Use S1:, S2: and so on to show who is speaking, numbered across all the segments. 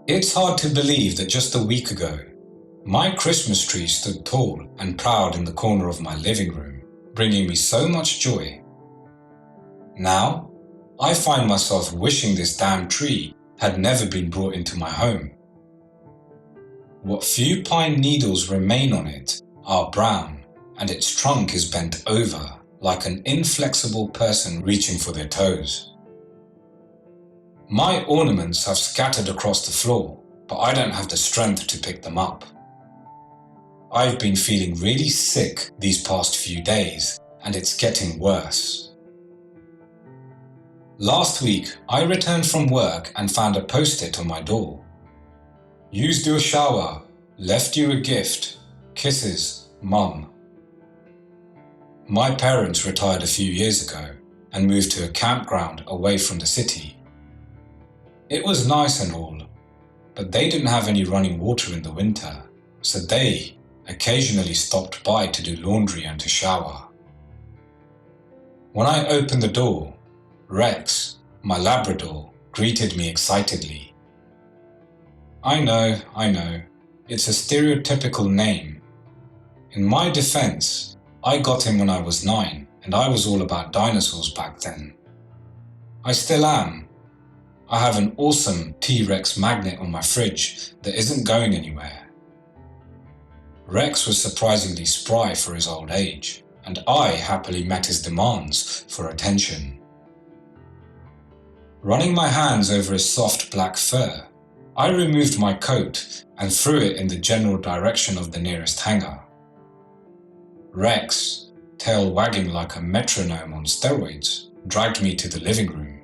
S1: It's hard to believe that just a week ago, my Christmas tree stood tall and proud in the corner of my living room, bringing me so much joy. Now, I find myself wishing this damn tree had never been brought into my home. What few pine needles remain on it are brown, and its trunk is bent over like an inflexible person reaching for their toes. My ornaments have scattered across the floor, but I don't have the strength to pick them up. I've been feeling really sick these past few days, and it's getting worse. Last week, I returned from work and found a post-it on my door. Used your shower, left you a gift, kisses, Mum. My parents retired a few years ago and moved to a campground away from the city. It was nice and all, but they didn't have any running water in the winter, so they occasionally stopped by to do laundry and to shower. When I opened the door, Rex, my Labrador, greeted me excitedly. I know, it's a stereotypical name. In my defense, I got him when I was 9, and I was all about dinosaurs back then. I still am. I have an awesome T-Rex magnet on my fridge that isn't going anywhere. Rex was surprisingly spry for his old age, and I happily met his demands for attention. Running my hands over his soft black fur, I removed my coat and threw it in the general direction of the nearest hangar. Rex, tail wagging like a metronome on steroids, dragged me to the living room.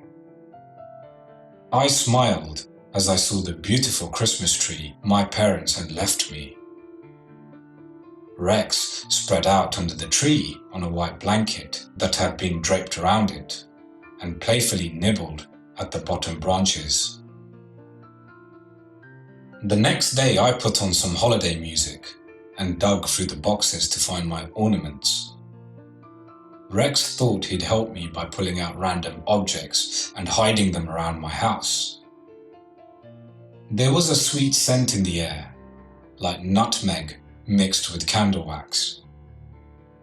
S1: I smiled as I saw the beautiful Christmas tree my parents had left me. Rex spread out under the tree on a white blanket that had been draped around it and playfully nibbled at the bottom branches. The next day I put on some holiday music and dug through the boxes to find my ornaments. Rex thought he'd help me by pulling out random objects and hiding them around my house. There was a sweet scent in the air, like nutmeg mixed with candle wax.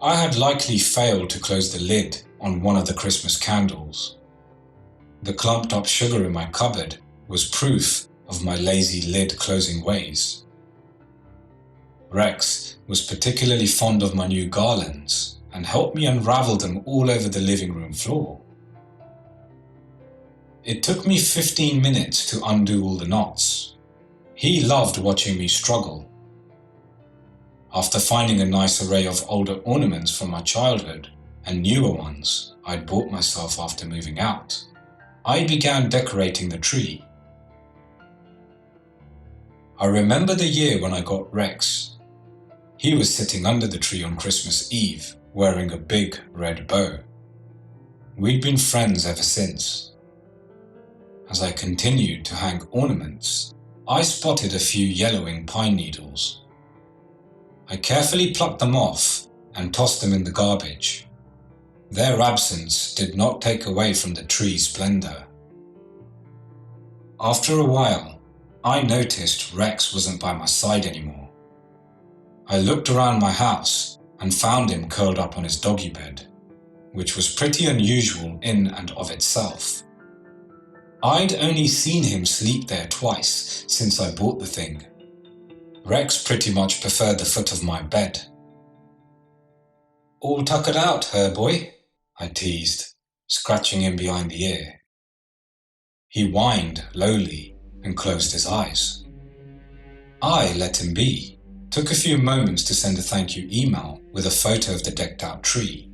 S1: I had likely failed to close the lid on one of the Christmas candles. The clumped up sugar in my cupboard was proof of my lazy lid closing ways. Rex was particularly fond of my new garlands and helped me unravel them all over the living room floor. It took me 15 minutes to undo all the knots. He loved watching me struggle. After finding a nice array of older ornaments from my childhood and newer ones I'd bought myself after moving out, I began decorating the tree. I remember the year when I got Rex. He was sitting under the tree on Christmas Eve, wearing a big red bow. We'd been friends ever since. As I continued to hang ornaments, I spotted a few yellowing pine needles. I carefully plucked them off and tossed them in the garbage. Their absence did not take away from the tree's splendor. After a while, I noticed Rex wasn't by my side anymore. I looked around my house and found him curled up on his doggy bed, which was pretty unusual in and of itself. I'd only seen him sleep there twice since I bought the thing. Rex pretty much preferred the foot of my bed. "All tuckered out, her boy?" I teased, scratching him behind the ear. He whined lowly and closed his eyes. I let him be. Took a few moments to send a thank you email with a photo of the decked out tree,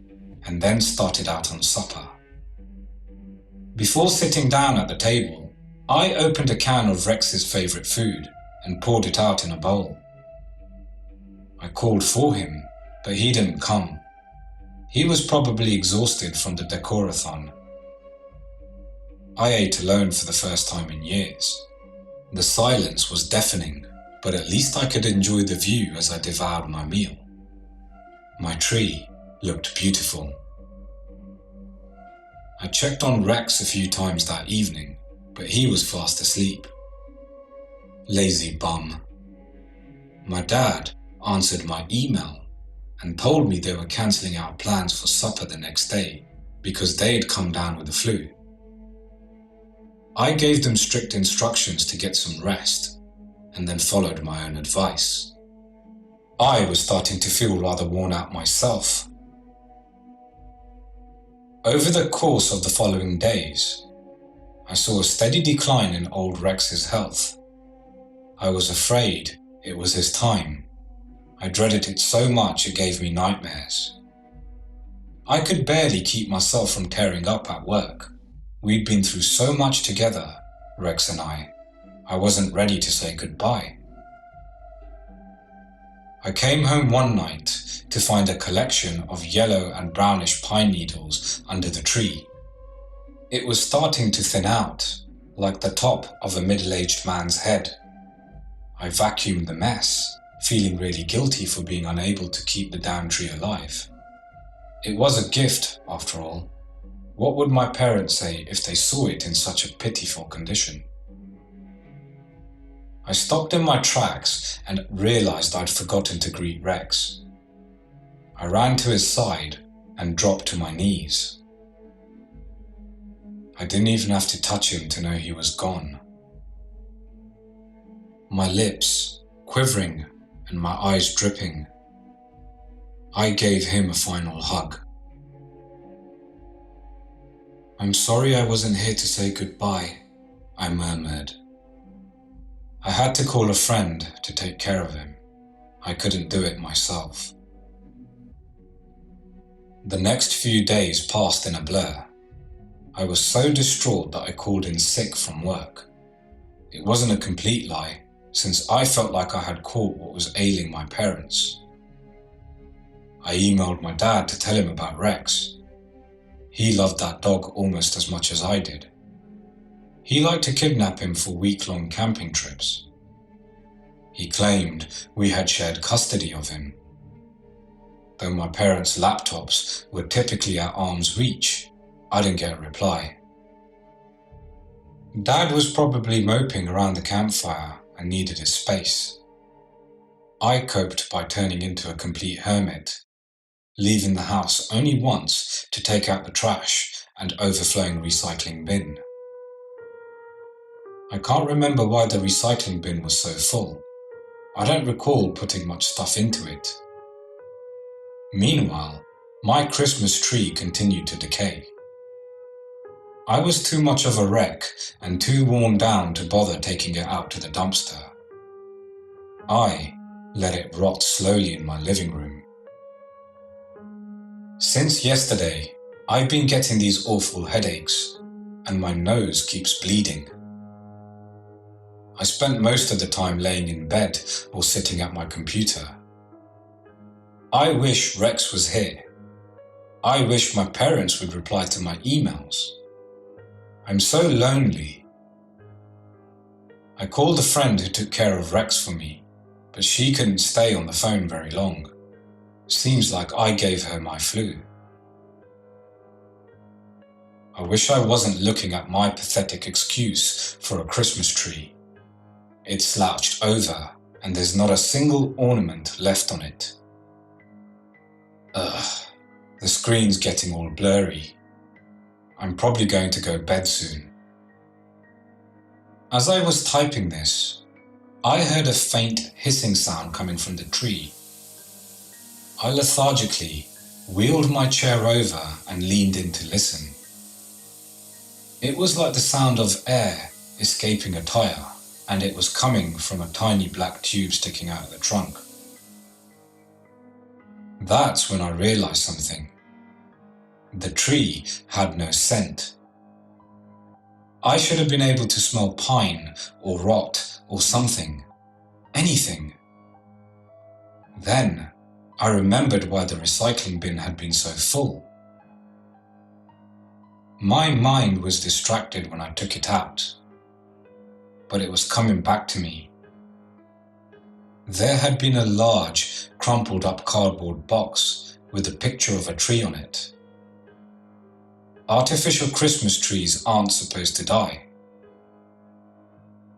S1: and then started out on supper. Before sitting down at the table, I opened a can of Rex's favorite food and poured it out in a bowl. I called for him, but he didn't come. He was probably exhausted from the decorathon. I ate alone for the first time in years. The silence was deafening, but at least I could enjoy the view as I devoured my meal. My tree looked beautiful. I checked on Rex a few times that evening, but he was fast asleep. Lazy bum. My dad answered my email and told me they were cancelling our plans for supper the next day because they'd come down with the flu. I gave them strict instructions to get some rest and then followed my own advice. I was starting to feel rather worn out myself. Over the course of the following days, I saw a steady decline in old Rex's health. I was afraid it was his time. I dreaded it so much it gave me nightmares. I could barely keep myself from tearing up at work. We'd been through so much together, Rex and I. I wasn't ready to say goodbye. I came home one night to find a collection of yellow and brownish pine needles under the tree. It was starting to thin out, like the top of a middle-aged man's head. I vacuumed the mess, feeling really guilty for being unable to keep the damn tree alive. It was a gift, after all. What would my parents say if they saw it in such a pitiful condition? I stopped in my tracks and realized I'd forgotten to greet Rex. I ran to his side and dropped to my knees. I didn't even have to touch him to know he was gone. My lips quivering and my eyes dripping, I gave him a final hug. "I'm sorry I wasn't here to say goodbye," I murmured. I had to call a friend to take care of him. I couldn't do it myself. The next few days passed in a blur. I was so distraught that I called in sick from work. It wasn't a complete lie, since I felt like I had caught what was ailing my parents. I emailed my dad to tell him about Rex. He loved that dog almost as much as I did. He liked to kidnap him for week-long camping trips. He claimed we had shared custody of him. Though my parents' laptops were typically at arm's reach, I didn't get a reply. Dad was probably moping around the campfire and needed his space. I coped by turning into a complete hermit, leaving the house only once to take out the trash and overflowing recycling bin. I can't remember why the recycling bin was so full. I don't recall putting much stuff into it. Meanwhile, my Christmas tree continued to decay. I was too much of a wreck and too worn down to bother taking it out to the dumpster. I let it rot slowly in my living room. Since yesterday, I've been getting these awful headaches, and my nose keeps bleeding. I spent most of the time laying in bed or sitting at my computer. I wish Rex was here. I wish my parents would reply to my emails. I'm so lonely. I called a friend who took care of Rex for me, but she couldn't stay on the phone very long. Seems like I gave her my flu. I wish I wasn't looking at my pathetic excuse for a Christmas tree. It's slouched over and there's not a single ornament left on it. The screen's getting all blurry. I'm probably going to go bed soon. As I was typing this, I heard a faint hissing sound coming from the tree. I lethargically wheeled my chair over and leaned in to listen. It was like the sound of air escaping a tire, and it was coming from a tiny black tube sticking out of the trunk. That's when I realized something. The tree had no scent. I should have been able to smell pine or rot or something. Anything. Then I remembered why the recycling bin had been so full. My mind was distracted when I took it out, but it was coming back to me. There had been a large, crumpled up cardboard box with a picture of a tree on it. Artificial Christmas trees aren't supposed to die.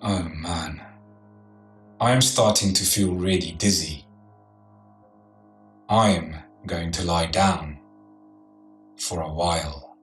S1: Oh man, I am starting to feel really dizzy. I'm going to lie down for a while.